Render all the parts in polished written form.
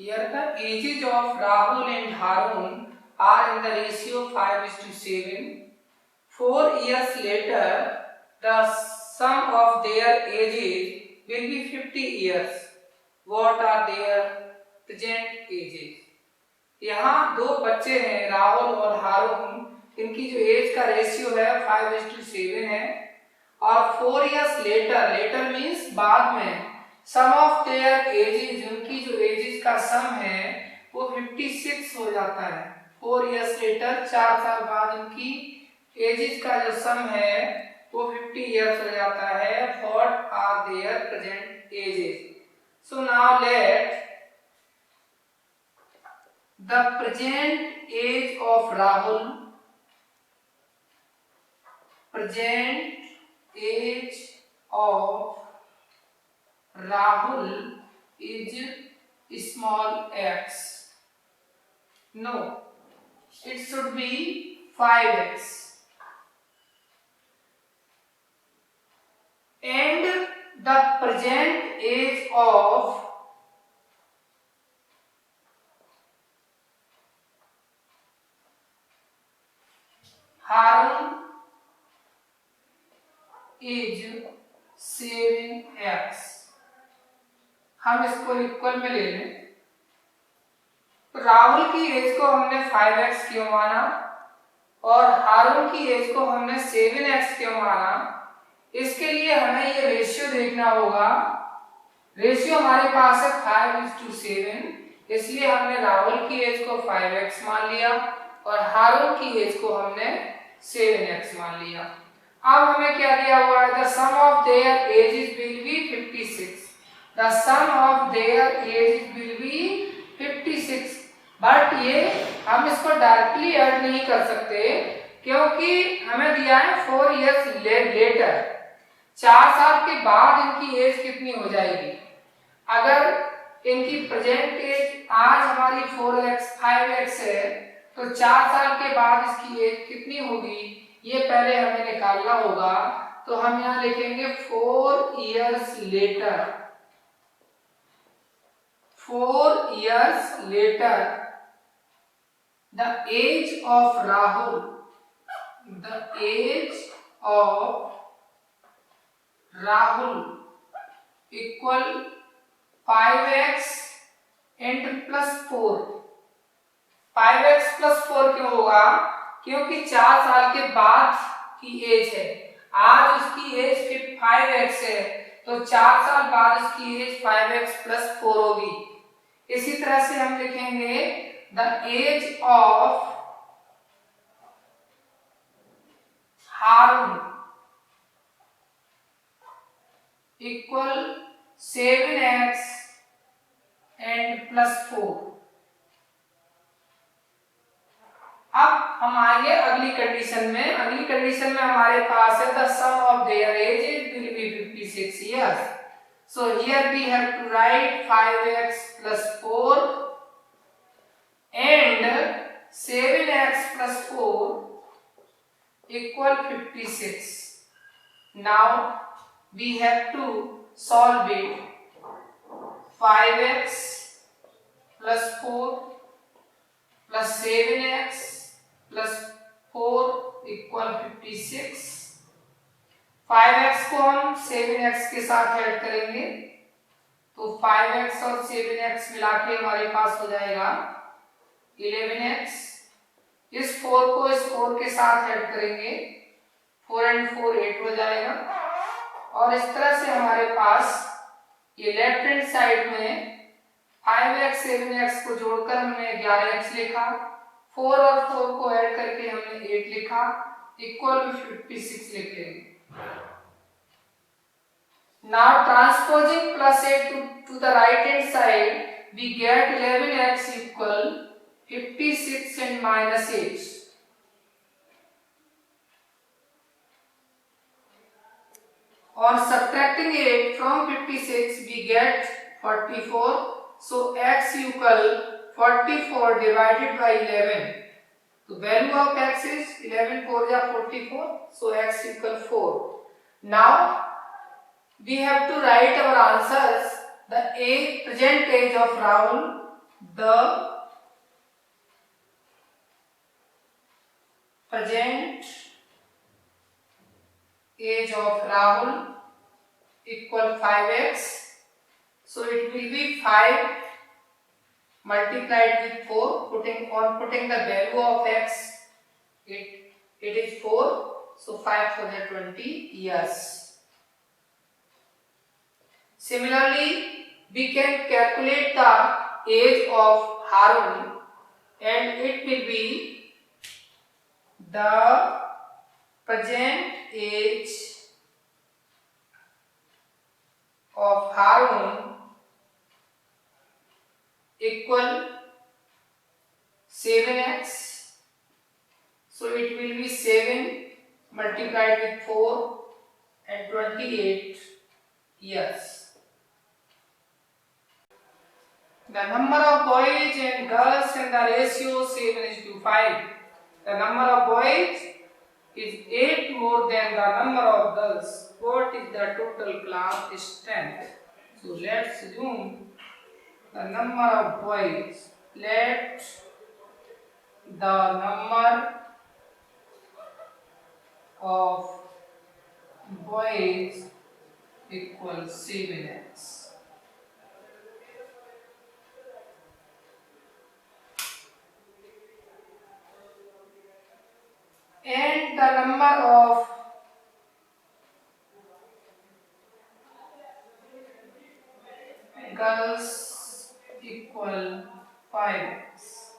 Here the ages of Rahul and Harun are in the ratio 5:7. 4 years later, the sum of their ages will be 50 years. What are their present ages? यहाँ दो बच्चे हैं राहुल और हारून, इनकी जो as का ratio है 5:7 है और 4 years लेटर, लेटर मीन्स बाद में, सम ऑफ देयर एजेस, उनकी जो एजेस का सम है वो 56 हो जाता है। 4 years लेटर, 4 साल बाद इनकी एजेस का जो सम है वो 50 years हो जाता है। What are their present ages? So now let the present age of Rahul, present age of Rahul is small x. No, it should be 5x. And the present age of Harun is 7x. हम इसको equal में ले लें। राहुल की as को हमने 5x क्यों माना और हारून की एज को हमने 7x क्यों माना? इसके लिए हमें ये रेशियो देखना होगा। रेशियो हमारे पास है 5:7, इसलिए हमने राहुल की एज को 5x मान लिया और हारून की एज को हमने 7x मान लिया। अब हमें क्या दिया हुआ है? The sum of their ages will be 56। The sum of their ages will be 56। But ये हम इसको डायरेक्टली ऐड नहीं कर सकते क्योंकि हमें दिया है 4 years लेटर, 4 साल के बाद इनकी एज कितनी हो जाएगी? अगर इनकी प्रेजेंट एज आज हमारी 4x 5x है तो 4 साल के बाद इसकी एज कितनी होगी ये पहले हमें निकालना होगा। तो हम यहाँ लिखेंगे 4 years letter. 4 years later, the age of Rahul, the age of Rahul equal 5x and plus 4। 5x plus 4 क्यों होगा? क्योंकि 4 साल के बाद की एज है। आज उसकी एज 5x है तो 4 साल बाद उसकी एज 5x plus 4 होगी। इसी तरह से हम लिखेंगे the age of Haroon equal 7x and plus 4। अब हम आएंगे अगली कंडीशन में। अगली कंडीशन में हमारे पास है the sum of their ages will be 56 years। So here we have to write 5x plus 4 and 7x plus 4 equal 56. Now we have to solve it. 5x plus 4 plus 7x plus 4 equal 56। 5x को हम 7x के साथ add करेंगे तो 5x और 7x मिला के हमारे पास हो जाएगा 11x। इस 4 को इस 4 के साथ ऐड करेंगे, 4 and 4 8 हो जाएगा। और इस तरह से हमारे पास ये लेफ्ट हैंड साइड में 5x 7x को जोड़कर हमने 11x लिखा, 4 और 4 को ऐड करके हमने 8 लिखा, इक्वल 56 लिख लेंगे। Now transposing plus 8 to the right hand side, we get 11x equal 56 and minus 8. और subtracting 8 from 56 we get 44. So x equal 44 divided by 11. So value of x is 11 4 ja 44. So x equal 4. Now we have to write our answers. The present age of Rahul the present age of Rahul equal 5x. So it will be 5 multiplied with 4, putting the value of x, it is 4. So 5 for the 20 years. Similarly, we can calculate the age of Harun, and it will be the present age of Harun equal 7x. So it will be 7 multiplied with 4 and 28 years. The number of boys and girls in the ratio 7:5. The number of boys is 8 more than the number of girls. What is the total class strength? So let's assume the number of boys. Let the number of boys equal 7x. And the number of girls equal 5x.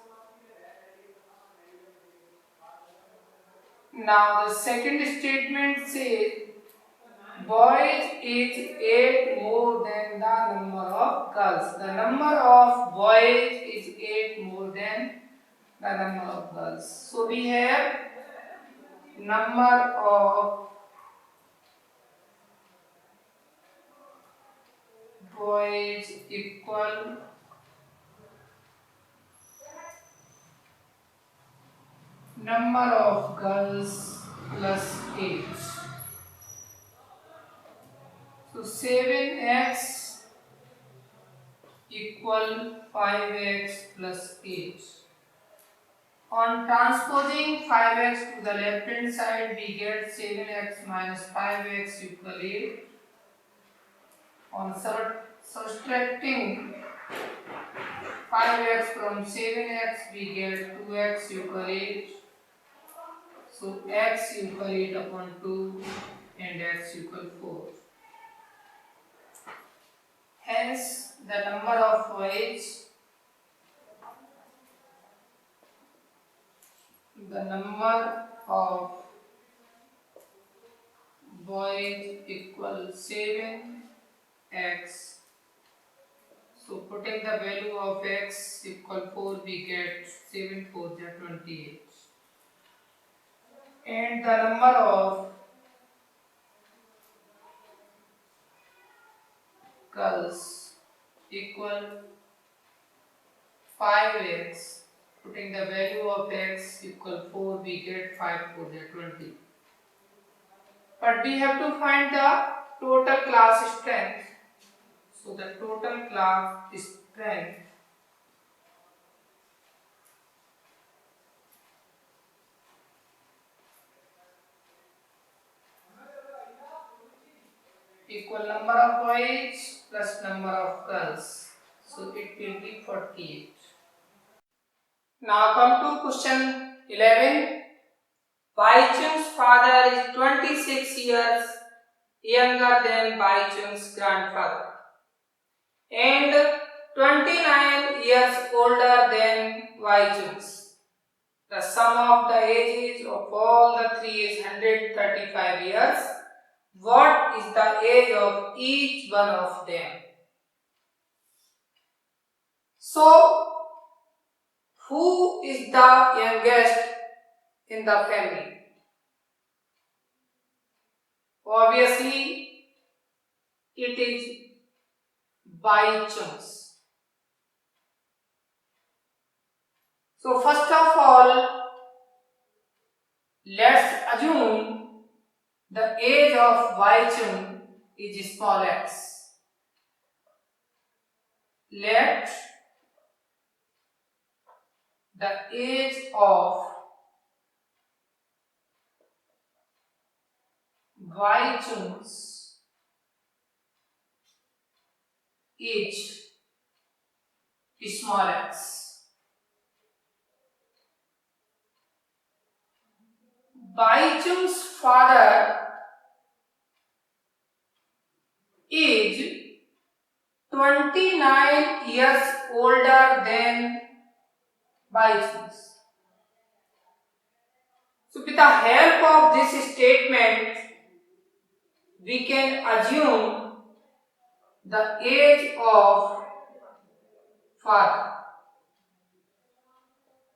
Now the second statement says boys is 8 more than the number of girls. The number of boys is 8 more than the number of girls. So we have number of boys equal number of girls plus 8. So 7x equal 5x plus 8. On transposing 5x to the left hand side, we get 7x minus 5x equal 8. On subtracting 5x from 7x, we get 2x equal 8. So x equal 8 upon 2 and x equal 4. Hence, the number of boys equal 7x. So putting the value of x equal 4, we get 7 4 28. And the number of girls equal 5x. Putting the value of x equal 4, we get 5 4 20. But we have to find the total class strength. So the total class strength equal number of boys plus number of girls. So it will be 48. Now come to question 11. Baichung's father is 26 years younger than Baichung's grandfather and 29 years older than Baichung's. The sum of the ages of all the three is 135 years. What is the age of each one of them? So, who is the youngest in the family? Obviously, it is Baichung's. So, first of all, let's assume the age of Baichung is small x. Let the age of Waichung's age, small x. Waichung's father is 29 years older than Waichung's. So with the help of this statement, we can assume the age of father.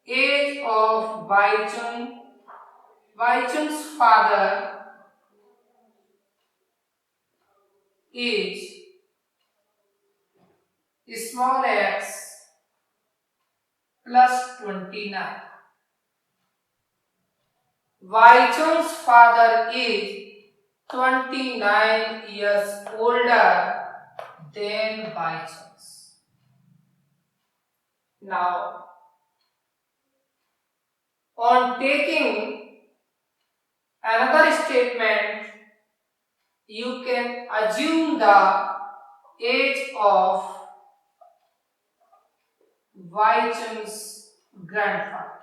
Age of Waichung. Waichung's father is small x plus 29. Waichung's father is 29 years older than Waichung's. Now, on taking another statement, you can assume the age of Waichung's grandfather.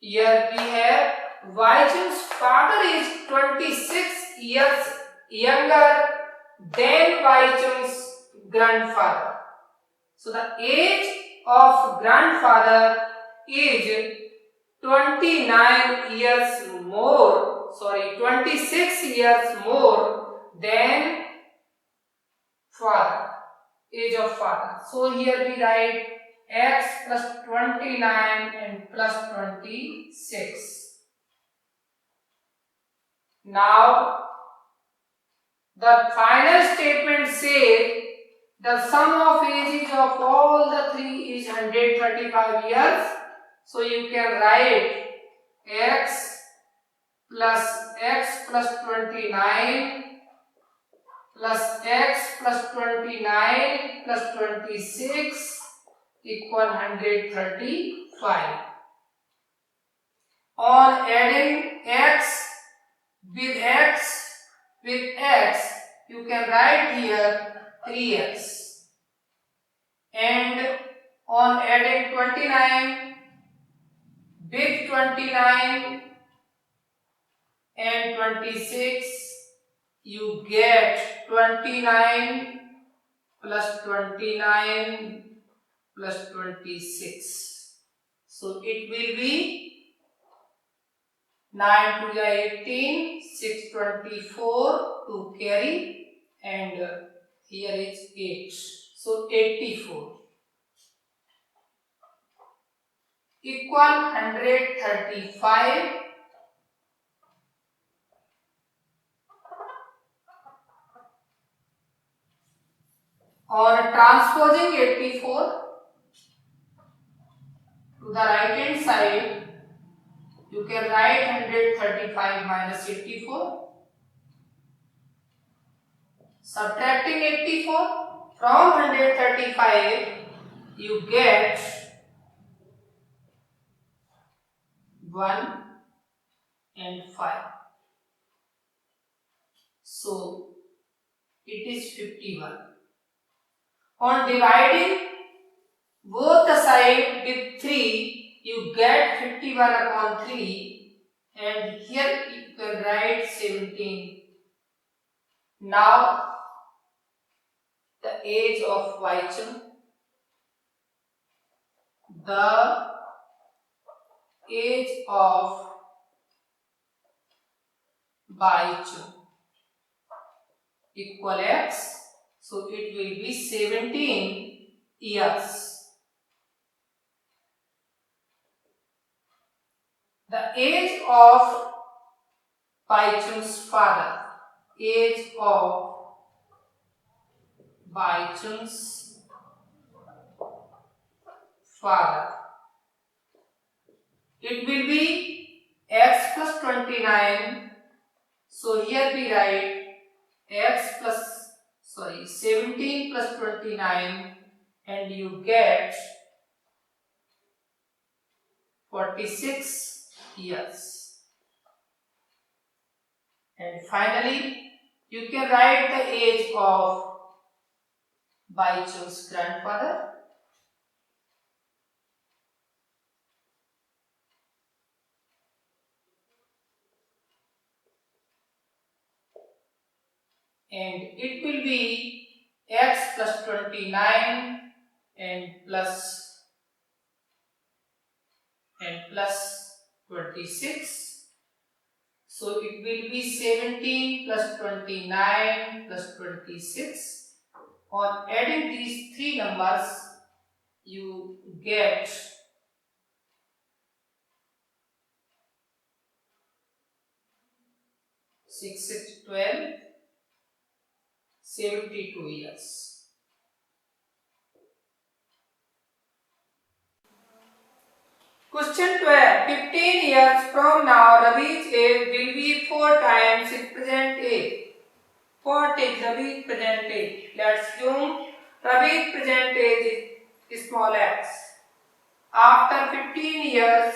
Here we have Waichung's father is 26 years younger than Waichung's grandfather. So the age of grandfather is 26 years more than father, age of father. So here we write x plus 29 and plus 26. Now the final statement says the sum of ages of all the three is 135 years. So you can write x plus 29 plus x plus 29 plus 26 equal 135. On adding x with x, you can write here 3x. And on adding 29 with 29 and 26, you get 29 plus 29 plus 26. So it will be 9 to the 18, 6 24 to carry, and here is 8. So 84 equal 135. On transposing 84 to the right hand side, you can write 135 minus 84. Subtracting 84 from 135, you get 1 and 5. So it is 51. On dividing both the side with 3, you get 51 upon 3, and here you can write 17. Now the age of Waichung. The age of Waichung equal x. So it will be 17 years. The age of Waichung's father. Age of Waichung's father. It will be x plus 29 So here we write 17 plus 29 and you get 46 years. And finally, you can write the age of Baichu's grandfather. And it will be x plus 29 and plus 26. So it will be 17 plus 29 plus 26. On adding these three numbers, you get 6, 6, 12, 72 years. Question 12. 15 years from now, Ravi's age will be 4 times his present age. What is Ravi's present age? Let's assume Ravi's present age is small x. After 15 years,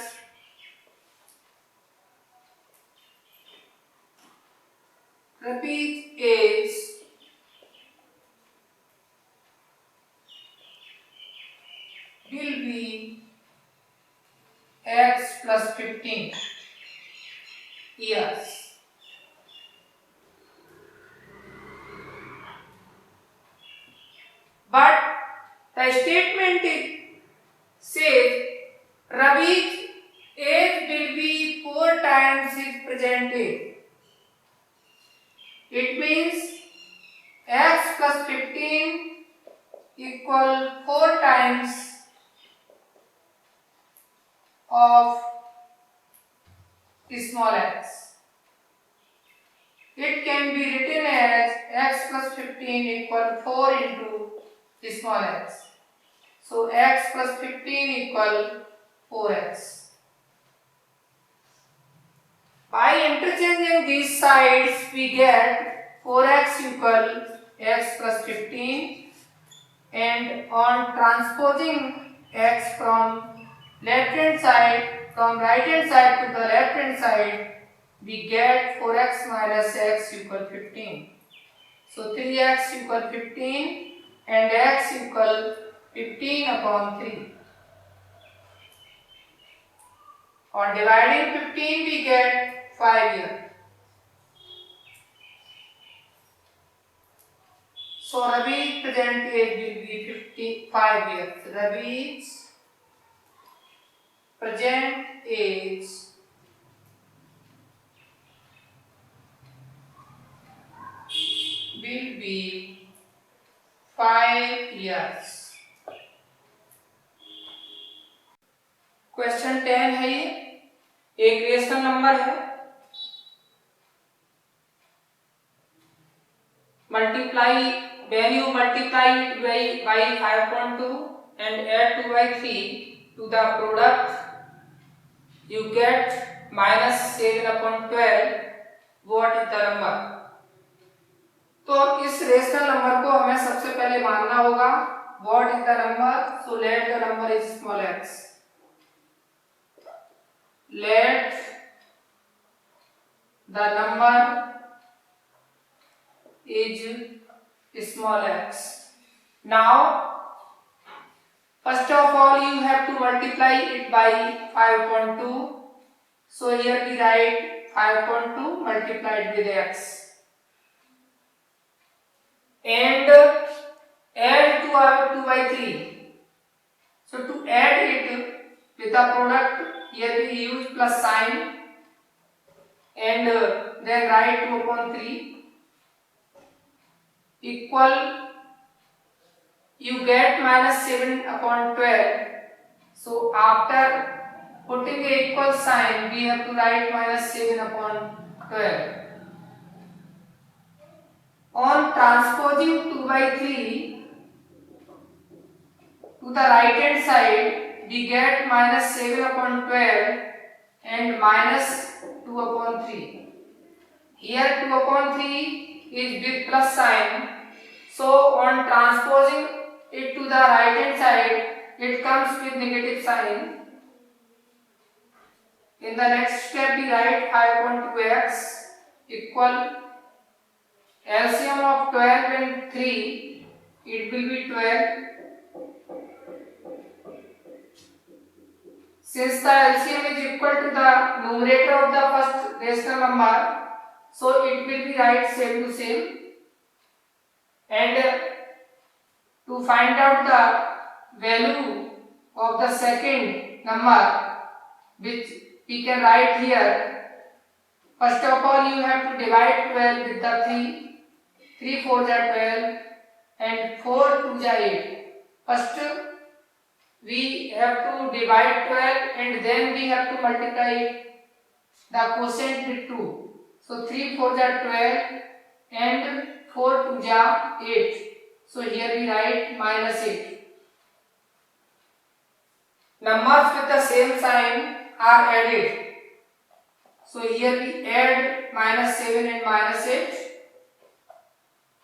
Ravi's age will be x plus 15 years. But the statement says Ravi's age will be 4 times his present age. It means x plus 15 equal 4 times of small x. It can be written as x plus 15 equal 4 into small x. So x plus 15 equal 4x. By interchanging these sides, we get 4x equal x plus 15, and on transposing x from right hand side to the left hand side, we get 4x minus x equal 15. So 3x equal 15 and x equal 15 upon 3. On dividing 15, we get 5 years. So Ravi's present age will be 55 years. Ravi's present age will be 5 years. Question 10 है, ये एक rational number है, when you multiply it by 5.2 and add 2 by 3 to the product, you get minus 7 upon 12. What is the number? तो इस rational number को हमें सबसे पहले मानना होगा what is the number. So let the number is small x. Let the number is small x. Now, first of all, you have to multiply it by 5.2. So here we write 5.2 multiplied with x. And add 2 by 3. So to add it with the product, here we use plus sign and then write 2 upon 3 equal, you get minus 7 upon 12. So after putting a equal sign, we have to write minus 7 upon 12. On transposing 2 by 3 to the right hand side, we get minus 7 upon 12 and minus 2 upon 3. Here 2/3 is with plus sign. So on transposing it to the right hand side, it comes with negative sign. In the next step, we write 5/2x equal LCM of 12 and 3. It will be 12. Since the LCM is equal to the numerator of the first rational number, so it will be right same to same. And to find out the value of the second number, which we can write here, first of all you have to divide 12 with the 3. 3 4s are 12 and 4 2s are 8. First we have to divide 12 and then we have to multiply the quotient with 2. So 3 4s are 12 and 4 2s are 8. So here we write -8. Numbers with the same sign are added. So here we add -7 and -8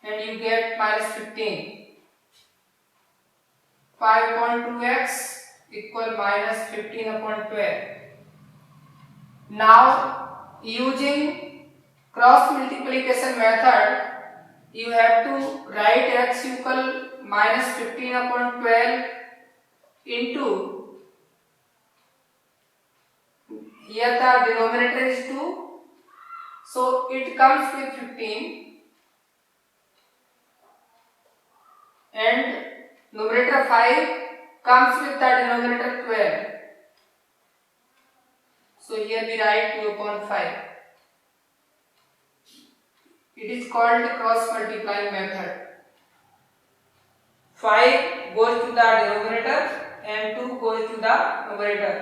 and you get -15. 5/2x equal -15/12. Now using cross multiplication method, you have to write x equal -15/12 into, here the denominator is 2, so it comes with 15 and numerator 5 comes with the denominator 12. So here we write 2/5. It is called cross multiplying method. 5 goes to the denominator and 2 goes to the numerator.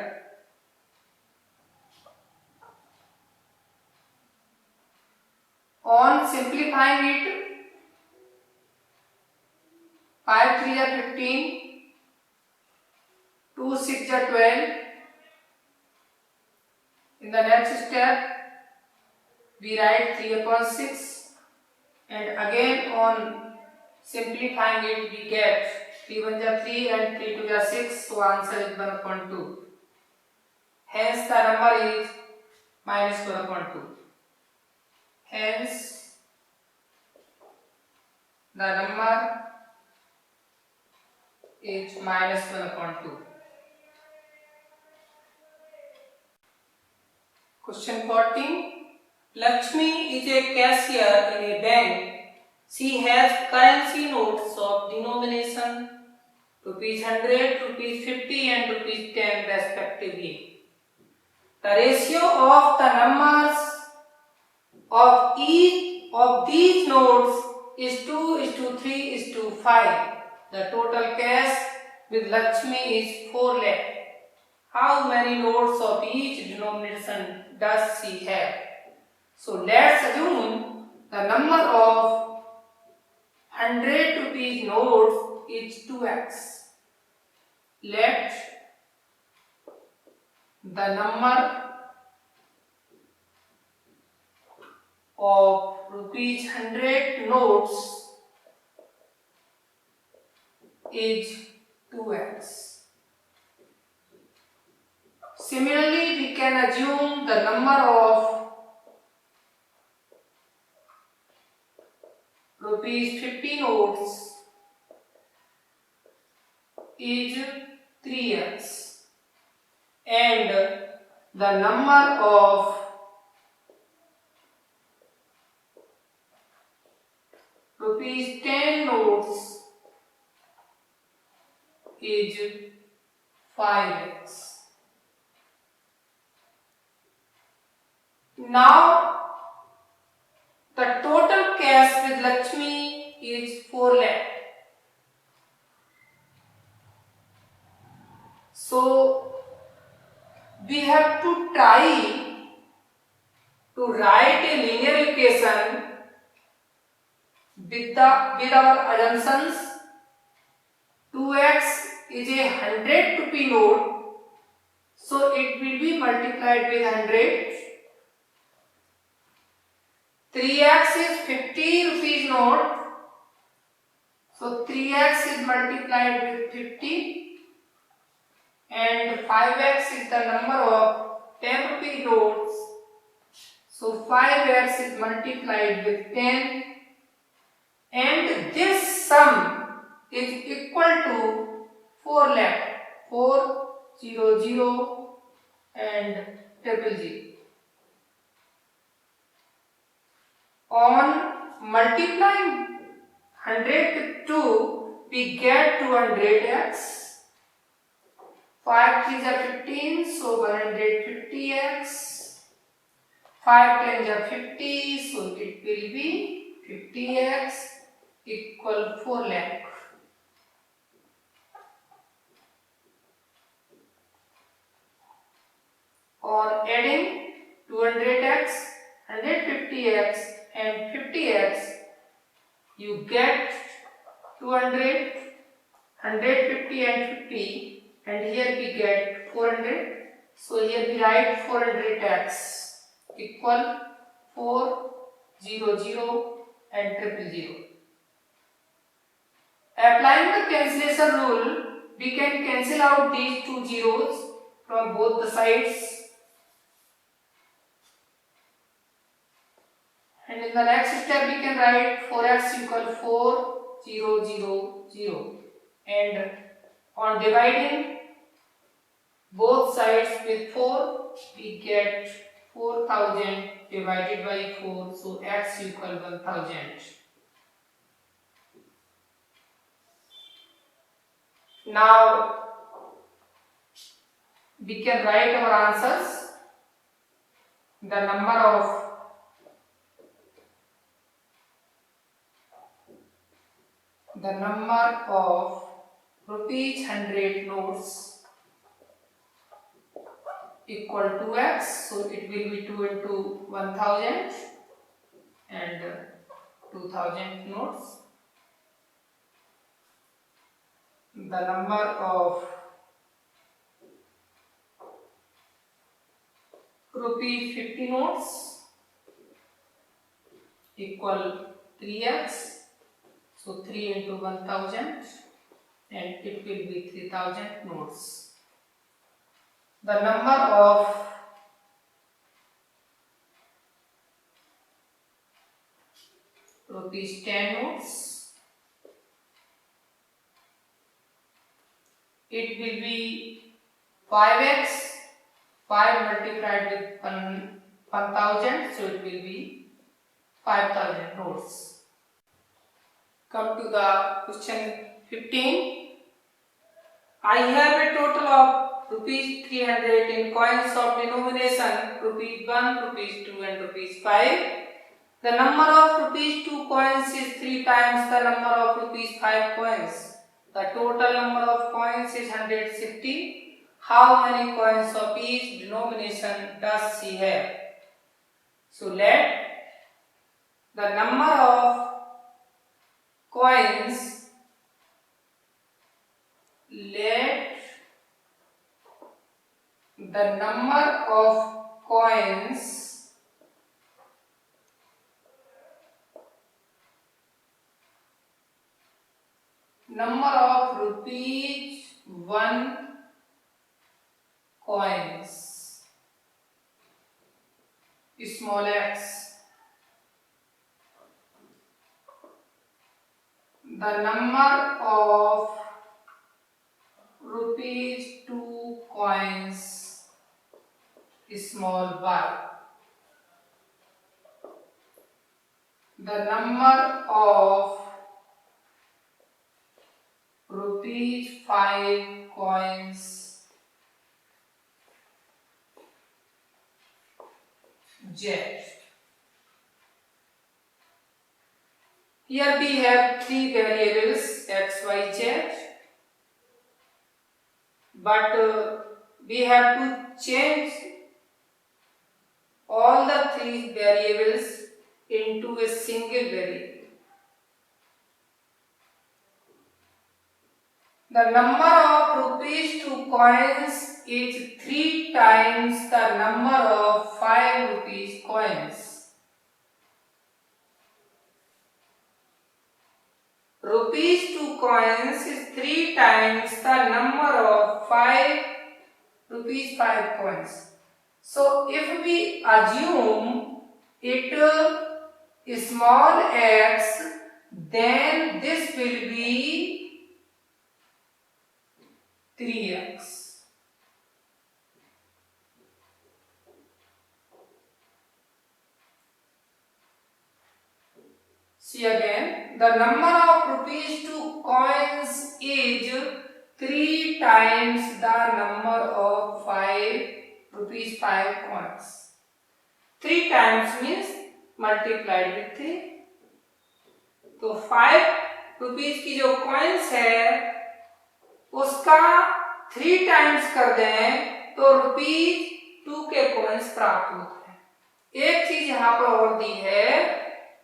On simplifying it, 5 3 are 15, 2 6 are 12. In the next step, we write 3/6, and again on simplifying it, we get 3 1 are 3 and 3 2 are 6. So answer is 1/2. Hence the number is -1/2. Hence the number is -1/2. Question 14. Lakshmi is a cashier in a bank. She has currency notes of denomination ₹100, ₹50 and ₹10 respectively. The ratio of the numbers of each of these notes is 2:3:5. The total cash with Lakshmi is 4 lakh. How many notes of each denomination does she have? So let's assume the number of 100 rupees notes is 2x. Let the number of ₹100 notes is 2x. Similarly, we can assume the number of ₹50 notes is 3x, and the number of ₹10 notes is 5x. Now the total cash with Lakshmi is 4 lakh. So we have to try to write a linear equation with our assumptions. 2x is a 100 rupee note, so it will be multiplied with 100. 3x is 50 rupees note. So 3x is multiplied with 50 and 5x is the number of 10 rupee notes. So 5x is multiplied with 10 and this sum is equal to 4 lakh. 400 and 000. On multiplying 100 with 2, we get 200x. 5 3s are 15, so 150x. 5 10s are 50, so it will be 50x equal 4 lakh. On adding 200x, 150x and 50x, you get 200, 150 and 50, and here we get 400. So here we write 400x equal 400 and 000. Applying the cancellation rule, we can cancel out these two zeros from both the sides. And in the next step, we can write 4x equal 4000. And on dividing both sides with 4, we get 4000 divided by 4. So x equal 1000. Now we can write our answers. The number of rupees 100 notes equal 2x, so it will be 2 into 1000 and 2000 notes. The number of rupees 50 notes equal 3x, so 3 into 1000 and it will be 3000 notes. The number of rupees 10 notes, it will be 5x, 5 multiplied with 1000, so it will be 5000 notes. Come to the question 15. I have a total of rupees 300 in coins of denomination rupees 1, rupees 2 and rupees 5. The number of rupees 2 coins is 3 times the number of rupees 5 coins. The total number of coins is 160. How many coins of each denomination does she have? So let the number of coins, let the number of coins number of rupees 1 coins, small x, the number of rupees 2 coins, small y, the number of rupees 5 coins, z. Here we have 3 variables x, y, z, but we have to change all the 3 variables into a single variable. The number of rupees 2 coins is 3 times the number of 5 rupees coins. rupees 2 coins is 3 times the number of 5 rupees 5 coins. So if we assume it small x, then this will be 3x. See again, the number of rupees 2 coins is 3 times the number of 5 rupees 5 coins. 3 times means multiplied with 3. तो 5 rupees की जो coins है उसका 3 times कर दें तो rupees 2 के coins प्राप्त होते हैं। एक चीज यहाँ पर और दी है,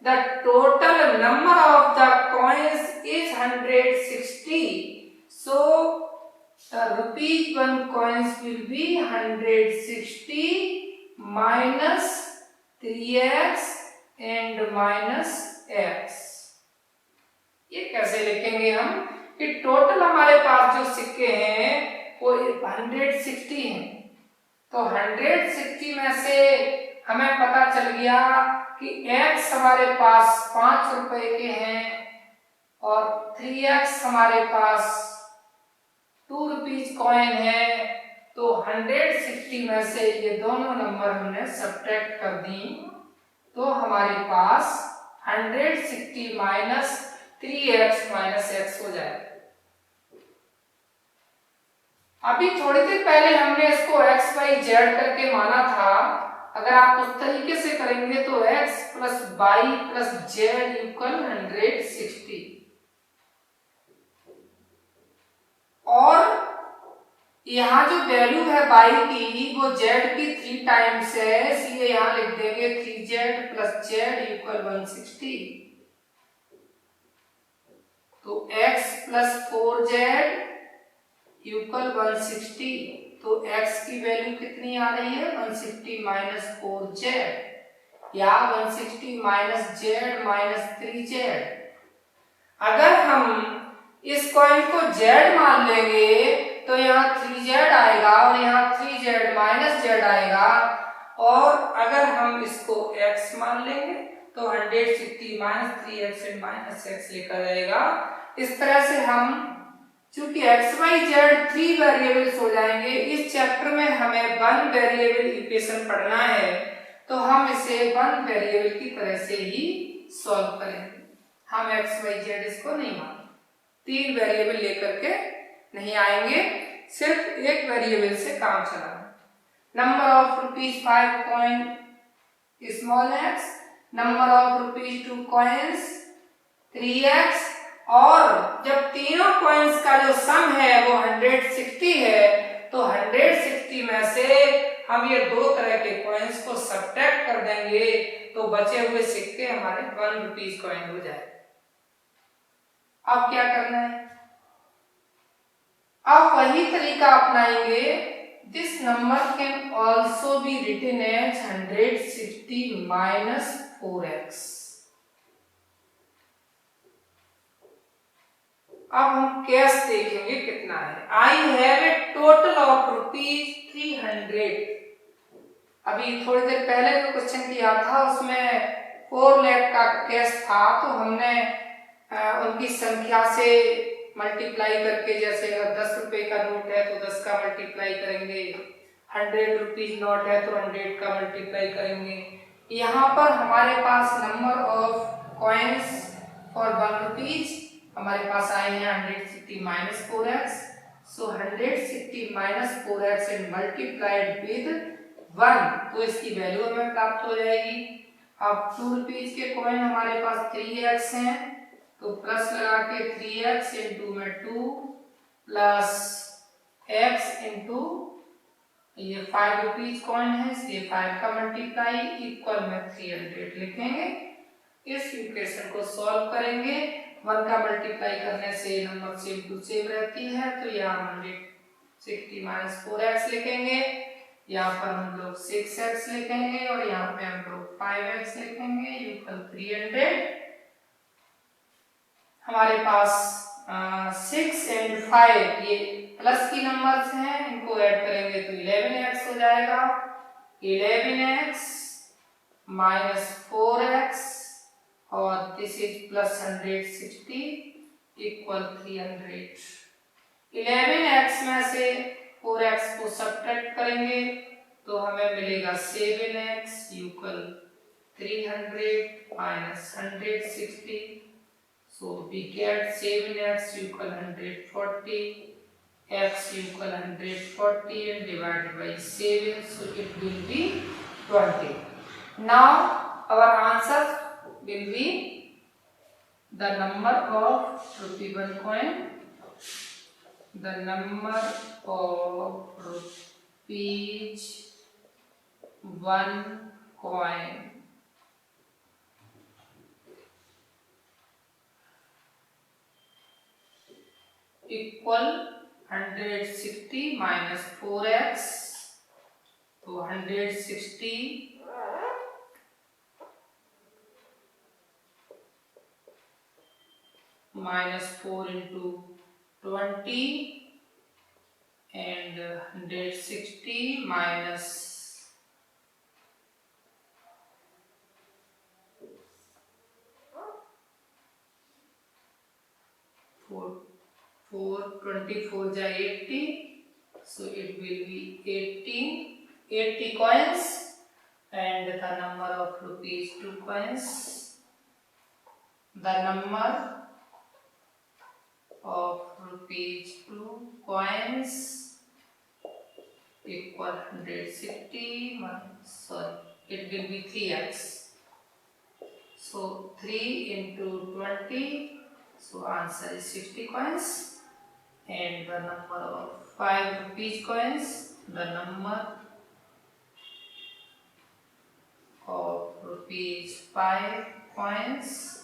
the total number of the coins is 160. So the rupees 1 coins will be 160 minus 3x and minus x. ये कैसे लिखेंगे हम कि टोटल हमारे पास जो सिक्के हैं वो 160 हैं, तो 160 में से हमें पता चल गया कि x हमारे पास 5 रुपए के हैं और 3x हमारे पास 2 रुपीज कॉइन है। तो 160 में से ये दोनों नंबर हमने सब्ट्रैक्ट कर दी, तो हमारे पास 160 माइनस 3x माइनस x हो जाए। अभी थोड़ी देर पहले हमने इसको x y z करके माना था, अगर आप उस तरीके से करेंगे तो x plus y plus z equal 160 और यहाँ जो वैल्यू है y की वो z की 3 टाइम्स है, इसलिए यहाँ लिख देंगे 3z प्लस z इक्वल 160। तो x प्लस 4z इक्वल 160, तो x की वैल्यू कितनी आ रही है 160 माइनस 4z या 160 माइनस z माइनस 3z। अगर हम इस कॉइन को z मान लेंगे तो यहाँ 3z आएगा और यहाँ 3z माइनस z आएगा, और अगर हम इसको x मान लेंगे तो 160 minus 3x and minus x लिखा जाएगा। इस तरह से हम चूंकि x y z 3 वेरिएबल्स हो जाएंगे, इस चैप्टर में हमें 1 वेरिएबल इक्वेशन पढ़ना है, तो हम इसे 1 वेरिएबल की तरह से ही सॉल्व करेंगे। हम x y z इसको नहीं मानेंगे, 3 वेरिएबल लेकर के नहीं आएंगे, सिर्फ एक वेरिएबल से काम चलाना। Number of rupees 5 coin small x, number of rupees 2 coins 3x, और जब तीनों कॉइन्स का जो सम है वो 160 है, तो 160 में से हम ये दो तरह के कॉइन्स को सब्ट्रैक्ट कर देंगे, तो बचे हुए सिक्के हमारे 1 रुपीज कॉइन हो जाए। अब क्या करना है, अब वही तरीका अपनाएंगे। This number can also be written as 160 minus 4x। अब हम कैश देखेंगे कितना है। I have a total of rupees 300। अभी थोड़ी देर पहले जो क्वेश्चन किया था उसमें 4 लाख का कैश था, तो हमने उनकी संख्या से मल्टीप्लाई करके, जैसे अगर 10 रुपए का नोट है तो 10 का मल्टीप्लाई करेंगे, 100 रुपीज नोट है तो 100 का मल्टीप्लाई करेंगे। यहाँ पर हमारे पास number of coins for 1 rupees हमारे पास आए हैं 160 minus 4x। So 160 minus 4x and multiplied with 1, तो इसकी वैल्यू हमें प्राप्त हो जाएगी। अब 2 रुपीज के कॉइन हमारे पास 3x हैं, तो प्लस लगा के 3x इंटू में 2 प्लस x इंटू ये 5 रुपीज कॉइन है, इसलिए 5 का मल्टीप्लाई इक्वल में 300 लिखेंगे। इस इक्वेशन को सॉल्व करेंगे, 1 का मल्टीप्लाई करने से नंबर सेम टू सेम रहती है, तो यहाँ 160 माइनस 4x लिखेंगे, यहाँ पर हम लोग 6x लिखेंगे और यहाँ पे हम लोग 5x लिखेंगे इक्वल 300। हमारे पास 6 and 5 ये प्लस की नंबर्स हैं, इनको ऐड करेंगे तो 11x हो जाएगा। 11x minus 4x और this is plus 160 equal 300। 11x में से 4x को सब्ट्रैक्ट करेंगे तो हमें मिलेगा 7x equal 300 minus 160, so we get 7x equal 140, x equal 140 and divided by 7, so it will be 20. Now our answer will be the number of rupee 1 coin, the number of rupees 1 coin equal 160 minus 4x, तो 160 minus 4 into 20 and 160 minus 24 ja 80, so it will be 80 coins and the number of rupees 2 coins, the number of rupees 2 coins equal 160 sorry, it will be 3x, so 3 into 20, so answer is 60 coins. And the number of 5 rupees coins, the number of rupees 5 coins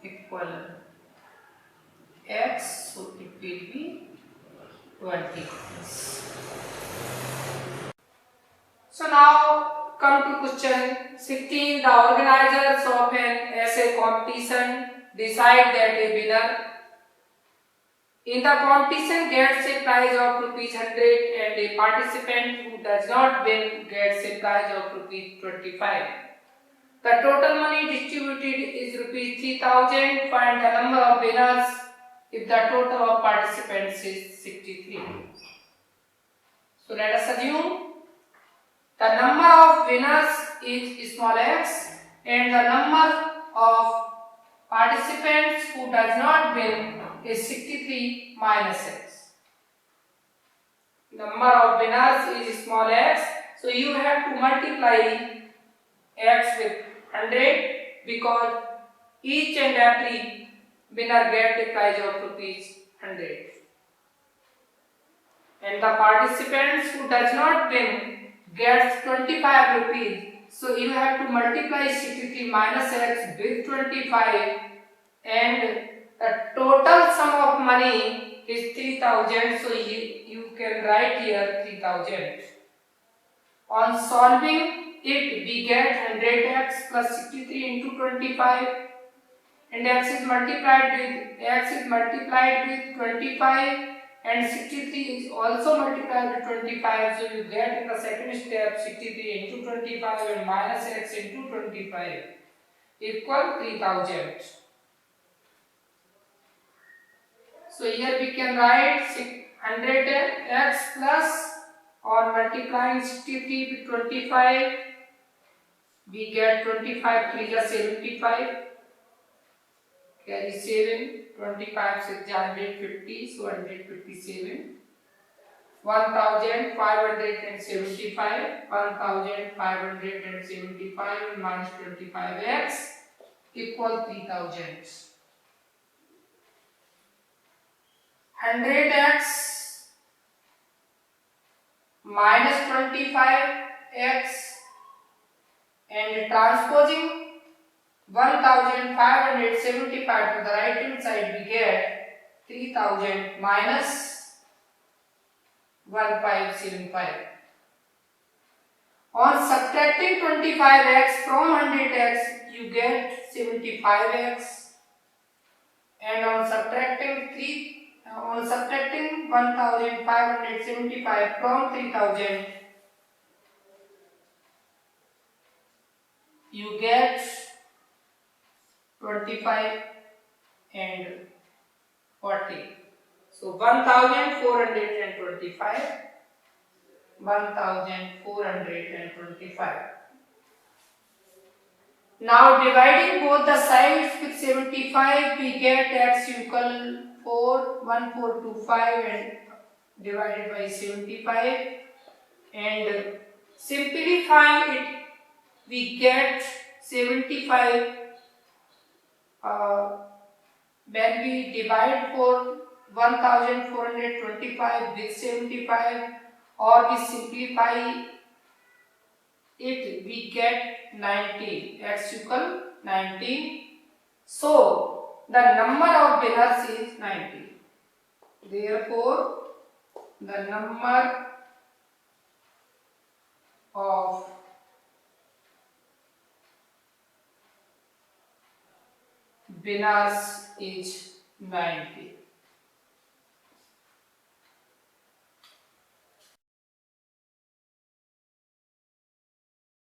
equal x, so it will be 20 coins. So now come to question 16. The organizers of an essay competition decide that a winner in the competition gets a prize of rupees 100 and a participant who does not win gets a prize of rupees 25. The total money distributed is rupees 3000. Find the number of winners if the total of participants is 63. So let us assume the number of winners is small x and the number of participants who does not win is 63 minus x. Number of winners is small x, so you have to multiply x with 100 because each and every winner get a prize of rupees 100. And the participants who does not win gets 25 rupees. So you have to multiply 63 minus x with 25 and the total sum of money is 3000, so you can write here 3000. On solving it, we get 100x plus 63 into 25 and x is multiplied with 25 and 63 is also multiplied with 25, so you get in the second step 63 into 25 and minus x into 25 equal 3000. So here we can write 100x plus, on multiplying 63 with 25 we get 25 3 is 75, carry 7, 25 6 is 150, so 157, 1575 minus 25x equal 3000. 100x minus 25x and transposing 1575 to the right hand side we get 3000 minus 1575. On subtracting 25x from 100x, you get 75x, and on subtracting 1575 from 3000, you get 25 and 40. So 1425, 1425. Now dividing both the sides with 75, we get x equal 1425 and divided by 75, and simplifying it, we get 75 when we divide for 1425 with 75, or we simplify it, we get 19, x equal 19. So the number of winners is 19. Therefore, the number of winners is 90.